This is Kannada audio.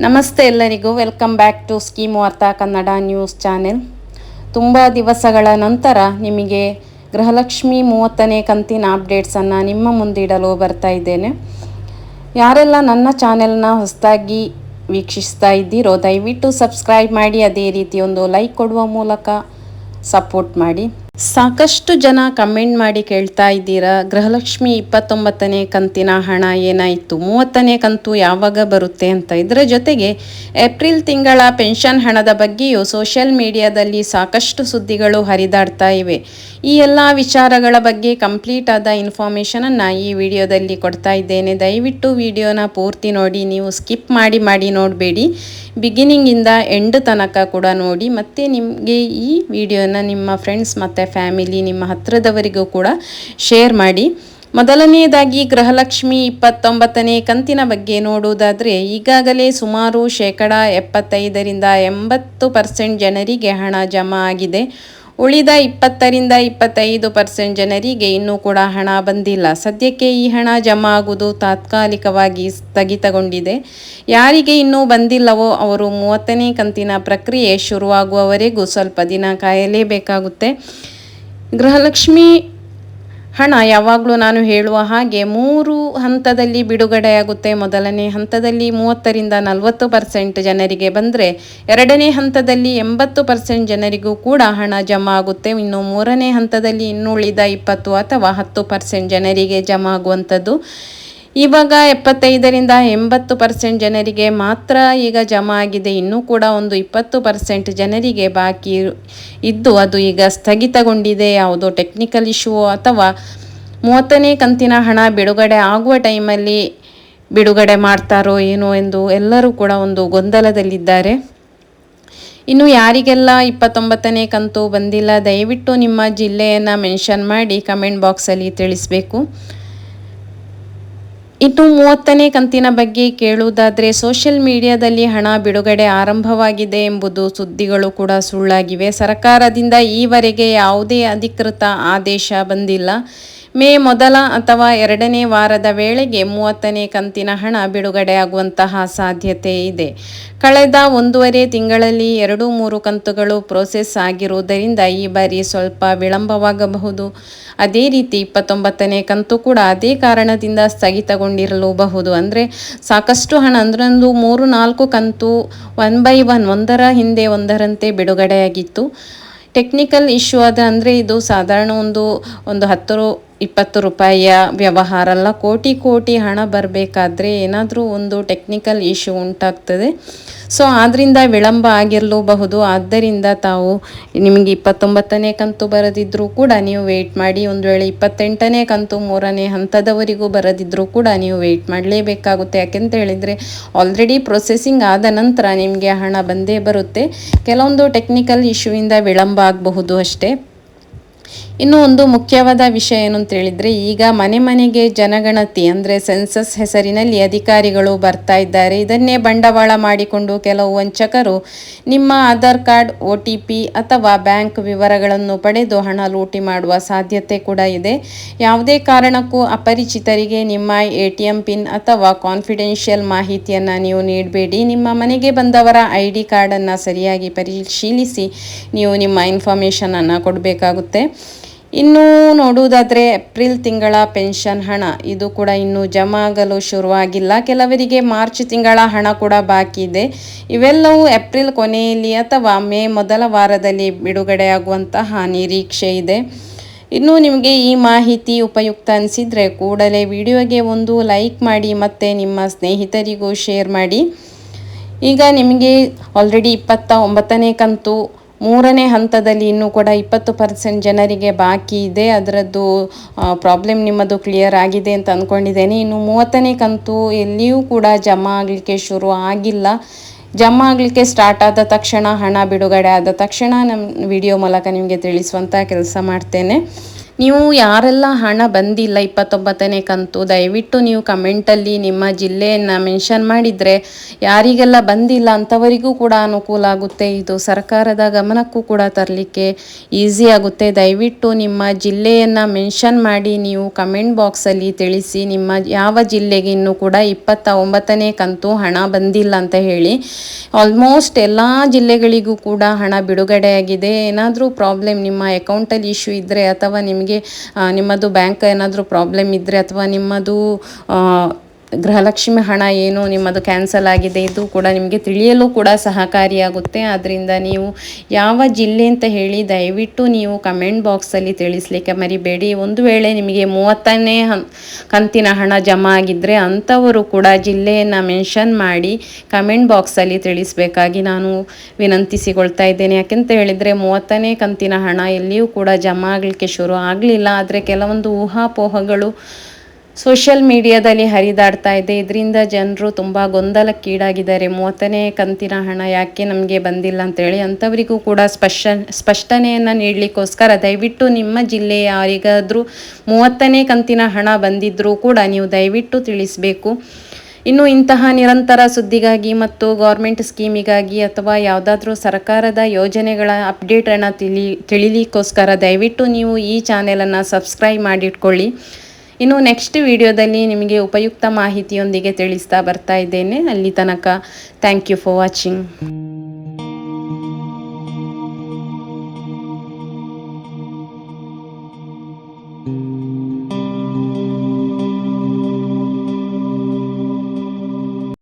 ನಮಸ್ತೆ ಎಲ್ಲರಿಗೂ, ವೆಲ್ಕಮ್ ಬ್ಯಾಕ್ ಟು ಸ್ಕೀಮ್ ವಾರ್ತಾ ಕನ್ನಡ ನ್ಯೂಸ್ ಚಾನೆಲ್. ತುಂಬ ದಿವಸಗಳ ನಂತರ ನಿಮಗೆ ಗೃಹಲಕ್ಷ್ಮಿ 30ನೇ ಕಂತಿನ ಅಪ್ಡೇಟ್ಸನ್ನು ನಿಮ್ಮ ಮುಂದಿಡಲು ಬರ್ತಾ ಇದ್ದೇನೆ. ಯಾರೆಲ್ಲ ನನ್ನ ಚಾನೆಲ್ನ ಹೊಸದಾಗಿ ವೀಕ್ಷಿಸ್ತಾ ಇದ್ದೀರೋ ದಯವಿಟ್ಟು ಸಬ್ಸ್ಕ್ರೈಬ್ ಮಾಡಿ, ಅದೇ ರೀತಿ ಒಂದು ಲೈಕ್ ಕೊಡುವ ಮೂಲಕ ಸಪೋರ್ಟ್ ಮಾಡಿ. ಸಾಕಷ್ಟು ಜನ ಕಮೆಂಟ್ ಮಾಡಿ ಕೇಳ್ತಾ ಇದ್ದೀರಾ, ಗೃಹಲಕ್ಷ್ಮಿ 29ನೇ ಕಂತಿನ ಹಣ ಏನಾಯಿತು, 30ನೇ ಕಂತು ಯಾವಾಗ ಬರುತ್ತೆ ಅಂತ. ಇದರ ಜೊತೆಗೆ ಏಪ್ರಿಲ್ ತಿಂಗಳ ಪೆನ್ಷನ್ ಹಣದ ಬಗ್ಗೆಯೂ ಸೋಷಿಯಲ್ ಮೀಡಿಯಾದಲ್ಲಿ ಸಾಕಷ್ಟು ಸುದ್ದಿಗಳು ಹರಿದಾಡ್ತಾ ಇವೆ. ಈ ಎಲ್ಲ ವಿಚಾರಗಳ ಬಗ್ಗೆ ಕಂಪ್ಲೀಟ್ ಆದ ಇನ್ಫಾರ್ಮೇಷನನ್ನು ಈ ವಿಡಿಯೋದಲ್ಲಿ ಕೊಡ್ತಾ ಇದ್ದೇನೆ. ದಯವಿಟ್ಟು ವಿಡಿಯೋನ ಪೂರ್ತಿ ನೋಡಿ, ನೀವು ಸ್ಕಿಪ್ ಮಾಡಿ ನೋಡಬೇಡಿ. ಬಿಗಿನಿಂಗಿಂದ ಎಂಡ್ ತನಕ ಕೂಡ ನೋಡಿ. ಮತ್ತು ನಿಮಗೆ ಈ ವಿಡಿಯೋನ ನಿಮ್ಮ ಫ್ರೆಂಡ್ಸ್ ಮತ್ತು ಫ್ಯಾಮಿಲಿ, ನಿಮ್ಮ ಹತ್ತಿರದವರಿಗೂ ಕೂಡ ಶೇರ್ ಮಾಡಿ. ಮೊದಲನೆಯದಾಗಿ ಗೃಹಲಕ್ಷ್ಮಿ 29ನೇ ಕಂತಿನ ಬಗ್ಗೆ ನೋಡುವುದಾದರೆ, ಈಗಾಗಲೇ ಸುಮಾರು 75% ಜನರಿಗೆ ಹಣ ಜಮಾ ಆಗಿದೆ. ಉಳಿದ 20-25% ಜನರಿಗೆ ಇನ್ನೂ ಕೂಡ ಹಣ ಬಂದಿಲ್ಲ. ಸದ್ಯಕ್ಕೆ ಈ ಹಣ ಜಮಾ ಆಗುವುದು ತಾತ್ಕಾಲಿಕವಾಗಿ ಸ್ಥಗಿತಗೊಂಡಿದೆ. ಯಾರಿಗೆ ಇನ್ನೂ ಬಂದಿಲ್ಲವೋ ಅವರು 30ನೇ ಕಂತಿನ ಪ್ರಕ್ರಿಯೆ ಶುರುವಾಗುವವರೆಗೂ ಸ್ವಲ್ಪ ದಿನ ಕಾಯಲೇಬೇಕಾಗುತ್ತೆ. ಗೃಹಲಕ್ಷ್ಮಿ ಹಣ ಯಾವಾಗಲೂ ನಾನು ಹೇಳುವ ಹಾಗೆ 3 ಹಂತದಲ್ಲಿ ಬಿಡುಗಡೆಯಾಗುತ್ತೆ. ಮೊದಲನೇ ಹಂತದಲ್ಲಿ 30-40% ಜನರಿಗೆ ಬಂದರೆ, ಎರಡನೇ ಹಂತದಲ್ಲಿ 80% ಜನರಿಗೂ ಕೂಡ ಹಣ ಜಮಾ ಆಗುತ್ತೆ. ಇನ್ನು ಮೂರನೇ ಹಂತದಲ್ಲಿ ಇನ್ನುಳಿದ 20 ಅಥವಾ 10% ಜನರಿಗೆ ಜಮಾ ಆಗುವಂಥದ್ದು. ಇವಾಗ 75-80% ಜನರಿಗೆ ಮಾತ್ರ ಈಗ ಜಮಾ ಆಗಿದೆ. ಇನ್ನೂ ಕೂಡ ಒಂದು 20% ಜನರಿಗೆ ಬಾಕಿ ಇದ್ದು ಅದು ಈಗ ಸ್ಥಗಿತಗೊಂಡಿದೆ. ಯಾವುದೋ ಟೆಕ್ನಿಕಲ್ ಇಶ್ಯೂ ಅಥವಾ 30ನೇ ಕಂತಿನ ಹಣ ಬಿಡುಗಡೆ ಆಗುವ ಟೈಮಲ್ಲಿ ಬಿಡುಗಡೆ ಮಾಡ್ತಾರೋ ಏನೋ ಎಂದು ಎಲ್ಲರೂ ಕೂಡ ಒಂದು ಗೊಂದಲದಲ್ಲಿದ್ದಾರೆ. ಇನ್ನು ಯಾರಿಗೆಲ್ಲ 29ನೇ ಕಂತು ಬಂದಿಲ್ಲ ದಯವಿಟ್ಟು ನಿಮ್ಮ ಜಿಲ್ಲೆಯನ್ನು ಮೆನ್ಷನ್ ಮಾಡಿ ಕಮೆಂಟ್ ಬಾಕ್ಸಲ್ಲಿ ತಿಳಿಸಬೇಕು. ಇನ್ನು 30ನೇ ಕಂತಿನ ಬಗ್ಗೆ ಕೇಳುವುದಾದರೆ, ಸೋಷಿಯಲ್ ಮೀಡಿಯಾದಲ್ಲಿ ಹಣ ಬಿಡುಗಡೆ ಆರಂಭವಾಗಿದೆ ಎಂಬುದು ಸುದ್ದಿಗಳು ಕೂಡ ಸುಳ್ಳಾಗಿವೆ. ಸರ್ಕಾರದಿಂದ ಈವರೆಗೆ ಯಾವುದೇ ಅಧಿಕೃತ ಆದೇಶ ಬಂದಿಲ್ಲ. ಮೇ ಮೊದಲ ಅಥವಾ ಎರಡನೇ ವಾರದ ವೇಳೆಗೆ 30ನೇ ಕಂತಿನ ಹಣ ಬಿಡುಗಡೆಯಾಗುವಂತಹ ಸಾಧ್ಯತೆ ಇದೆ. ಕಳೆದ 1.5 ತಿಂಗಳಲ್ಲಿ 2-3 ಕಂತುಗಳು ಪ್ರೋಸೆಸ್ ಆಗಿರುವುದರಿಂದ ಈ ಬಾರಿ ಸ್ವಲ್ಪ ವಿಳಂಬವಾಗಬಹುದು. ಅದೇ ರೀತಿ 29ನೇ ಕಂತು ಕೂಡ ಅದೇ ಕಾರಣದಿಂದ ಸ್ಥಗಿತಗೊಂಡಿರಲೂಬಹುದು. ಅಂದರೆ ಸಾಕಷ್ಟು ಹಣ, ಅಂದರೆ 3-4 ಕಂತು 1 by 1 ಒಂದರ ಹಿಂದೆ ಒಂದರಂತೆ ಬಿಡುಗಡೆಯಾಗಿತ್ತು. ಟೆಕ್ನಿಕಲ್ ಇಶ್ಯೂ ಆದ, ಅಂದರೆ ಇದು ಸಾಧಾರಣ ಒಂದು 10-20 ರೂಪಾಯಿಯ ವ್ಯವಹಾರ ಅಲ್ಲ. ಕೋಟಿ ಹಣ ಬರಬೇಕಾದ್ರೆ ಏನಾದರೂ ಒಂದು ಟೆಕ್ನಿಕಲ್ ಇಶ್ಯೂ ಉಂಟಾಗ್ತದೆ. ಸೊ ಆದ್ದರಿಂದ ವಿಳಂಬ ಆಗಿರಲೂಬಹುದು. ಆದ್ದರಿಂದ ತಾವು ನಿಮಗೆ 29ನೇ ಕಂತು ಬರದಿದ್ದರೂ ಕೂಡ ನೀವು ವೆಯ್ಟ್ ಮಾಡಿ. ಒಂದು ವೇಳೆ 28ನೇ ಕಂತು 3ನೇ ಹಂತದವರೆಗೂ ಬರದಿದ್ದರೂ ಕೂಡ ನೀವು ವೆಯ್ಟ್ ಮಾಡಲೇಬೇಕಾಗುತ್ತೆ. ಯಾಕೆಂತ ಹೇಳಿದರೆ ಆಲ್ರೆಡಿ ಪ್ರೊಸೆಸಿಂಗ್ ಆದ ನಂತರ ನಿಮಗೆ ಹಣ ಬಂದೇ ಬರುತ್ತೆ. ಕೆಲವೊಂದು ಟೆಕ್ನಿಕಲ್ ಇಶ್ಯೂಯಿಂದ ವಿಳಂಬ ಆಗಬಹುದು ಅಷ್ಟೇ. ಇನ್ನು ಒಂದು ಮುಖ್ಯವಾದ ವಿಷಯ ಏನು ಅಂತ ಹೇಳಿದರೆ, ಈಗ ಮನೆಗೆ ಜನಗಣತಿ ಅಂದರೆ ಸೆನ್ಸಸ್ ಹೆಸರಿನಲ್ಲಿ ಅಧಿಕಾರಿಗಳು ಬರ್ತಾ ಇದ್ದಾರೆ. ಇದನ್ನೇ ಬಂಡವಾಳ ಮಾಡಿಕೊಂಡು ಕೆಲವು ವಂಚಕರು ನಿಮ್ಮ ಆಧಾರ್ ಕಾರ್ಡ್, OTP ಅಥವಾ ಬ್ಯಾಂಕ್ ವಿವರಗಳನ್ನು ಪಡೆದು ಹಣ ಲೂಟಿ ಮಾಡುವ ಸಾಧ್ಯತೆ ಕೂಡ ಇದೆ. ಯಾವುದೇ ಕಾರಣಕ್ಕೂ ಅಪರಿಚಿತರಿಗೆ ನಿಮ್ಮ ATM ಪಿನ್ ಅಥವಾ ಕಾನ್ಫಿಡೆನ್ಷಿಯಲ್ ಮಾಹಿತಿಯನ್ನು ನೀವು ನೀಡಬೇಡಿ. ನಿಮ್ಮ ಮನೆಗೆ ಬಂದವರ ID ಕಾರ್ಡನ್ನು ಸರಿಯಾಗಿ ಪರಿಶೀಲಿಸಿ ನೀವು ನಿಮ್ಮ ಇನ್ಫಾರ್ಮೇಷನನ್ನು ಕೊಡಬೇಕಾಗುತ್ತೆ. ಇನ್ನು ನೋಡುವುದಾದರೆ, ಏಪ್ರಿಲ್ ತಿಂಗಳ ಪೆನ್ಷನ್ ಹಣ ಇದು ಕೂಡ ಇನ್ನೂ ಜಮಾ ಆಗಲು ಶುರುವಾಗಿಲ್ಲ. ಕೆಲವರಿಗೆ ಮಾರ್ಚ್ ತಿಂಗಳ ಹಣ ಕೂಡ ಬಾಕಿ ಇದೆ. ಇವೆಲ್ಲವೂ ಏಪ್ರಿಲ್ ಕೊನೆಯಲ್ಲಿ ಅಥವಾ ಮೇ ಮೊದಲ ವಾರದಲ್ಲಿ ಬಿಡುಗಡೆಯಾಗುವಂತಹ ನಿರೀಕ್ಷೆ ಇದೆ. ಇನ್ನು ನಿಮಗೆ ಈ ಮಾಹಿತಿ ಉಪಯುಕ್ತ ಅನಿಸಿದರೆ ಕೂಡಲೇ ವಿಡಿಯೋಗೆ ಒಂದು ಲೈಕ್ ಮಾಡಿ ಮತ್ತು ನಿಮ್ಮ ಸ್ನೇಹಿತರಿಗೂ ಶೇರ್ ಮಾಡಿ. ಈಗ ನಿಮಗೆ ಆಲ್ರೆಡಿ 29ನೇ ಕಂತು 3ನೇ ಹಂತದಲ್ಲಿ ಇನ್ನೂ ಕೂಡ 20% ಜನರಿಗೆ ಬಾಕಿ ಇದೆ. ಅದರದ್ದು ಪ್ರಾಬ್ಲಮ್ ನಿಮ್ಮದು ಕ್ಲಿಯರ್ ಆಗಿದೆ ಅಂತ ಅಂದ್ಕೊಂಡಿದ್ದೇನೆ. ಇನ್ನು 30ನೇ ಕಂತು ಎಲ್ಲಿಯೂ ಕೂಡ ಜಮಾ ಆಗಲಿಕ್ಕೆ ಶುರು ಆಗಿಲ್ಲ. ಜಮಾ ಆಗಲಿಕ್ಕೆ ಸ್ಟಾರ್ಟ್ ಆದ ತಕ್ಷಣ, ಹಣ ಬಿಡುಗಡೆ ಆದ ತಕ್ಷಣ ನಮ್ಮ ವಿಡಿಯೋ ಮೂಲಕ ನಿಮಗೆ ತಿಳಿಸುವಂಥ ಕೆಲಸ ಮಾಡ್ತೇನೆ. ನೀವು ಯಾರೆಲ್ಲ ಹಣ ಬಂದಿಲ್ಲ 29ನೇ ಕಂತು, ದಯವಿಟ್ಟು ನೀವು ಕಮೆಂಟಲ್ಲಿ ನಿಮ್ಮ ಜಿಲ್ಲೆಯನ್ನು ಮೆನ್ಷನ್ ಮಾಡಿದರೆ ಯಾರಿಗೆಲ್ಲ ಬಂದಿಲ್ಲ ಅಂಥವರಿಗೂ ಕೂಡ ಅನುಕೂಲ ಆಗುತ್ತೆ. ಇದು ಸರ್ಕಾರದ ಗಮನಕ್ಕೂ ಕೂಡ ತರಲಿಕ್ಕೆ ಈಸಿ ಆಗುತ್ತೆ. ದಯವಿಟ್ಟು ನಿಮ್ಮ ಜಿಲ್ಲೆಯನ್ನು ಮೆನ್ಷನ್ ಮಾಡಿ ನೀವು ಕಮೆಂಟ್ ಬಾಕ್ಸಲ್ಲಿ ತಿಳಿಸಿ ನಿಮ್ಮ ಯಾವ ಜಿಲ್ಲೆಗೆ ಇನ್ನೂ ಕೂಡ 29ನೇ ಕಂತು ಹಣ ಬಂದಿಲ್ಲ ಅಂತ ಹೇಳಿ. ಆಲ್ಮೋಸ್ಟ್ ಎಲ್ಲ ಜಿಲ್ಲೆಗಳಿಗೂ ಕೂಡ ಹಣ ಬಿಡುಗಡೆಯಾಗಿದೆ. ಏನಾದರೂ ಪ್ರಾಬ್ಲಮ್ ನಿಮ್ಮ ಅಕೌಂಟಲ್ಲಿ ಇಶ್ಯೂ ಇದ್ದರೆ ಅಥವಾ ನಿಮ್ಮದು ಬ್ಯಾಂಕ್ ಏನಾದರೂ ಪ್ರಾಬ್ಲಮ್ ಇದ್ದರೆ ಅಥವಾ ನಿಮ್ಮದು ಗೃಹಲಕ್ಷ್ಮಿ ಹಣ ಏನು ನಿಮ್ಮದು ಕ್ಯಾನ್ಸಲ್ ಆಗಿದೆ ಇದು ಕೂಡ ನಿಮಗೆ ತಿಳಿಯಲು ಕೂಡ ಸಹಕಾರಿಯಾಗುತ್ತೆ. ಆದ್ದರಿಂದ ನೀವು ಯಾವ ಜಿಲ್ಲೆ ಅಂತ ಹೇಳಿ ದಯವಿಟ್ಟು ನೀವು ಕಮೆಂಟ್ ಬಾಕ್ಸಲ್ಲಿ ತಿಳಿಸ್ಲಿಕ್ಕೆ ಮರಿಬೇಡಿ. ಒಂದು ವೇಳೆ ನಿಮಗೆ 30ನೇ ಕಂತಿನ ಹಣ ಜಮಾ ಆಗಿದ್ದರೆ ಅಂಥವರು ಕೂಡ ಜಿಲ್ಲೆಯನ್ನು ಮೆನ್ಷನ್ ಮಾಡಿ ಕಮೆಂಟ್ ಬಾಕ್ಸಲ್ಲಿ ತಿಳಿಸಬೇಕಾಗಿ ನಾನು ವಿನಂತಿಸಿಕೊಳ್ತಾ ಇದ್ದೇನೆ. ಯಾಕೆಂತ ಹೇಳಿದರೆ 30ನೇ ಕಂತಿನ ಹಣ ಎಲ್ಲಿಯೂ ಕೂಡ ಜಮಾ ಆಗಲಿಕ್ಕೆ ಶುರು ಆಗಲಿಲ್ಲ. ಆದರೆ ಕೆಲವೊಂದು ಊಹಾಪೋಹಗಳು ಸೋಷಿಯಲ್ ಮೀಡಿಯಾದಲ್ಲಿ ಹರಿದಾಡ್ತಾ ಇದೆ. ಇದರಿಂದ ಜನರು ತುಂಬ ಗೊಂದಲಕ್ಕೀಡಾಗಿದ್ದಾರೆ. 30ನೇ ಕಂತಿನ ಹಣ ಯಾಕೆ ನಮಗೆ ಬಂದಿಲ್ಲ ಅಂತೇಳಿ. ಅಂಥವರಿಗೂ ಕೂಡ ಸ್ಪಷ್ಟನೆಯನ್ನು ನೀಡಲಿಕ್ಕೋಸ್ಕರ ದಯವಿಟ್ಟು ನಿಮ್ಮ ಜಿಲ್ಲೆಯ ಯಾರಿಗಾದರೂ 30ನೇ ಕಂತಿನ ಹಣ ಬಂದಿದ್ದರೂ ಕೂಡ ನೀವು ದಯವಿಟ್ಟು ತಿಳಿಸಬೇಕು. ಇನ್ನು ಇಂತಹ ನಿರಂತರ ಸುದ್ದಿಗಾಗಿ ಮತ್ತು ಗೌರ್ಮೆಂಟ್ ಸ್ಕೀಮಿಗಾಗಿ ಅಥವಾ ಯಾವುದಾದ್ರೂ ಸರ್ಕಾರದ ಯೋಜನೆಗಳ ಅಪ್ಡೇಟನ್ನು ತಿಳಿಲಿಕ್ಕೋಸ್ಕರ ದಯವಿಟ್ಟು ನೀವು ಈ ಚಾನೆಲನ್ನು ಸಬ್ಸ್ಕ್ರೈಬ್ ಮಾಡಿಟ್ಕೊಳ್ಳಿ. ಇನ್ನು ನೆಕ್ಸ್ಟ್ ವಿಡಿಯೋದಲ್ಲಿ ನಿಮಗೆ ಉಪಯುಕ್ತ ಮಾಹಿತಿಯೊಂದಿಗೆ ತಿಳಿಸ್ತಾ ಬರ್ತಾ ಇದ್ದೇನೆ. ಅಲ್ಲಿ ತನಕ ಥ್ಯಾಂಕ್ ಯು ಫಾರ್ ವಾಚಿಂಗ್.